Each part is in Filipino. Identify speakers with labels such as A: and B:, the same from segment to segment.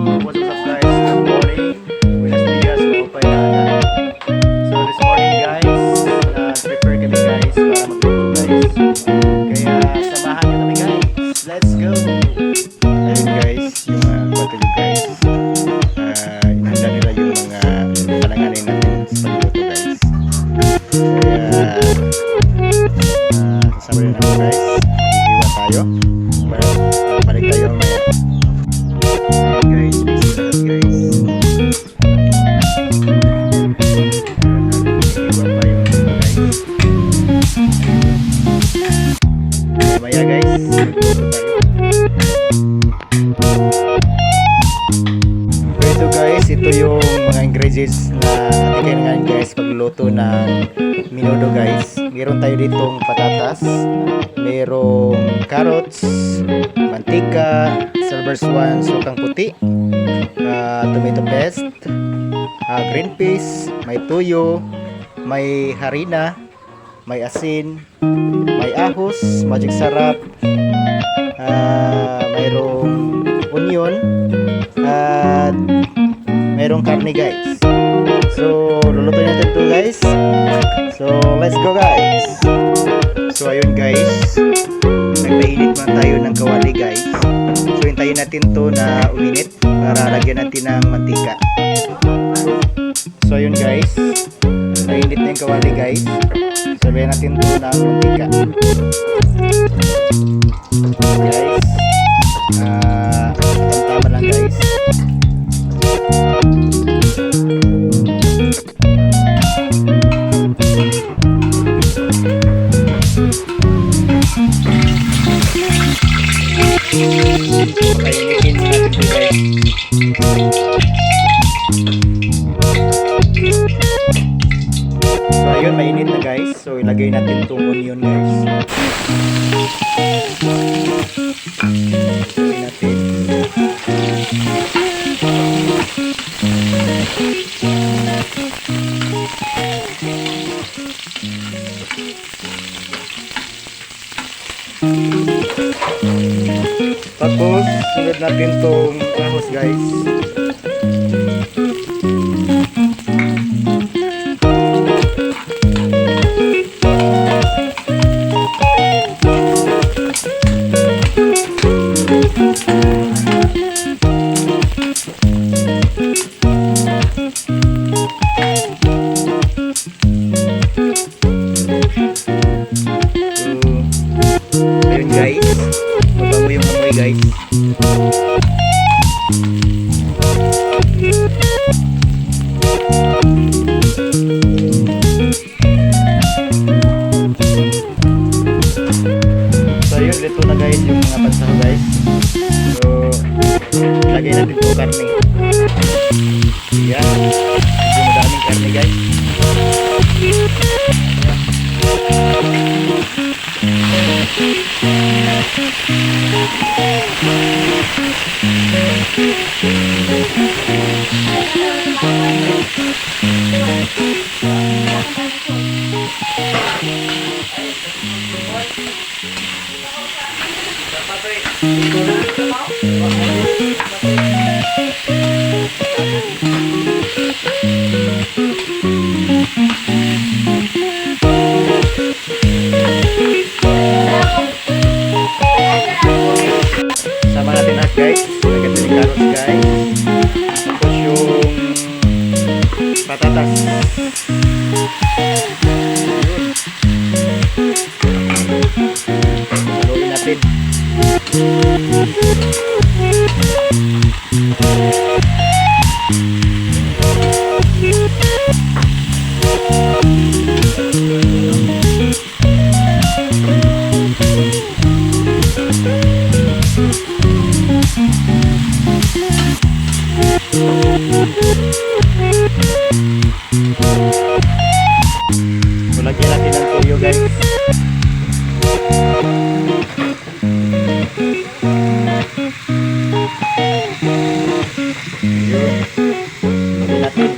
A: what's up guys? Good morning. Buenos dias, maupay na. So this morning guys, prepare kami guys para magluto guys. Kaya samahan nyo kami guys. Let's go! Ayun guys, yung mga patuloy guys. Inanda nila yung mga palanganin natin sa pagluto guys. Kaya sasama rin ako guys. Mag-iwan tayo. Balik tayo mamaya. Guys, busy lahat guys. Iwan pa yung guys. Mamaya guys, magluto tayo. So ito guys, ito yung mga ingredients na ating kailangan guys pagluto ng menudo guys. Meron tayo ditong patatas, merong carrots, mantika, silver swan, sukang puti, tomato paste, green peas, may tuyo, may harina, may asin, may ahos, magic sarap, mayroong onion, at mayroong karne guys. So lulutuin natin ito guys. So let's go guys. So ayun guys, nagpainit man tayo ng kawali guys. So hintayin natin to na uminit para lagyan natin ng mantika. So ayun guys, nainit na yung kawali guys. So lagyan natin to ng mantika. Guys, tama lang guys. Painitin natin ito guys. So ayun, mainit na guys. So ilagay natin itong onion guys. Ilagay natin. Tapos sunod natin itong ahos guys. Ayun guys, mabango yung amoy guys. So ayun, dito na guys yung mga pansaho guys. So lagay natin po karne. Yan, yung madaming karne guys. Sama natin lahat guys. Lagyan natin yung carrots guys. Tapos yung patatas. Haluin natin. So lagyan natin ng tuyo guys. Lagyan natin.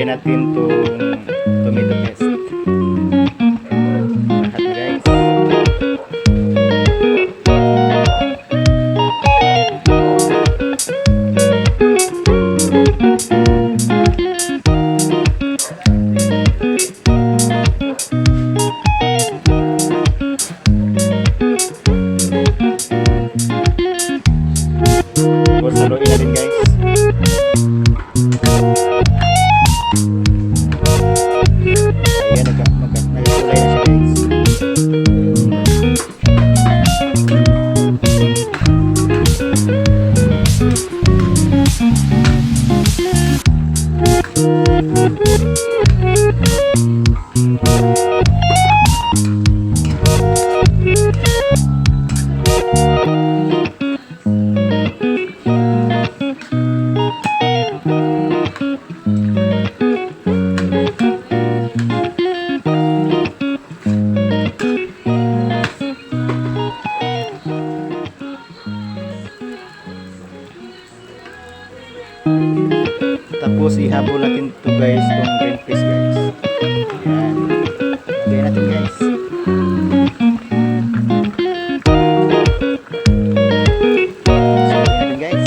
A: ilagay natin itong tomato paste. Lahat na guys. Tapos haluin natin guys. Ayan, nagkulay na siya guys. Tapos ihabol natin ito guys, itong green peas guys. Ayan. Lagay natin guys. So, lagay natin guys.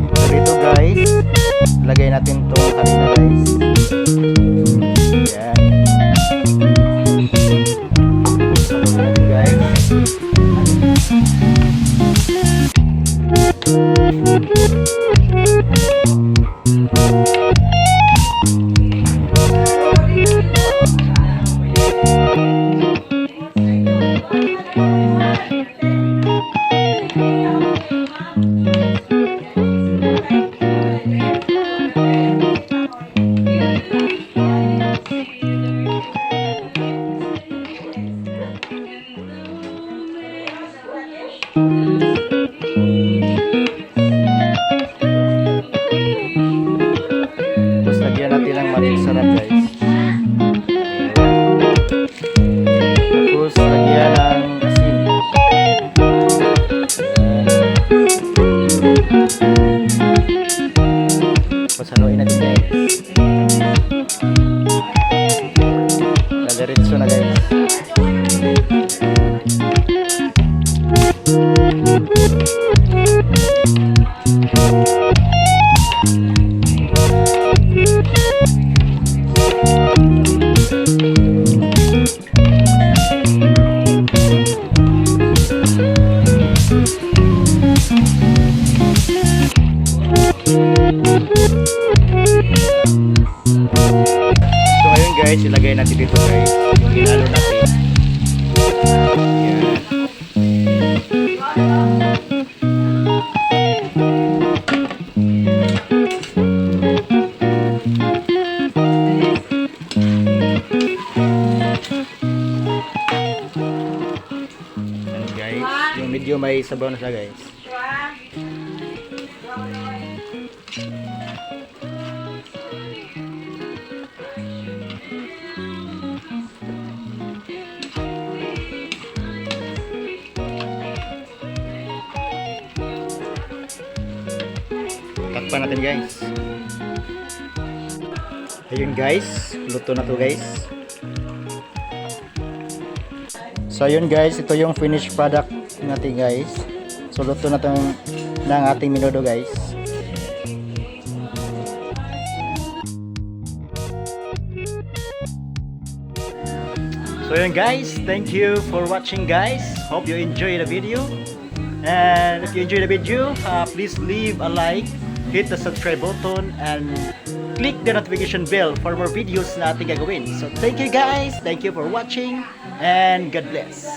A: So dito guys, lagay natin itong harina guys. Ayan. Salutin natin guys. Tapos lagyan natin ng maraming sarap guys. Tapos lagyan ng asin. Tapos haluin natin guys. Ladiretso na guys. So ngayon guys, ilagay natin dito guys yung hinalo natin. Ayan. Ayan guys, yung medyo may sabaw na siya guys. Takpan natin guys. Ayun guys, luto na to guys. So ayun guys, ito yung finished product natin guys. So luto na tong ng ating menudo guys. So ayun guys, thank you for watching guys. Hope you enjoy the video. And if you enjoy the video, please leave a like, hit the subscribe button, and click the notification bell for more videos na ating gagawin. So thank you guys, thank you for watching, and God bless.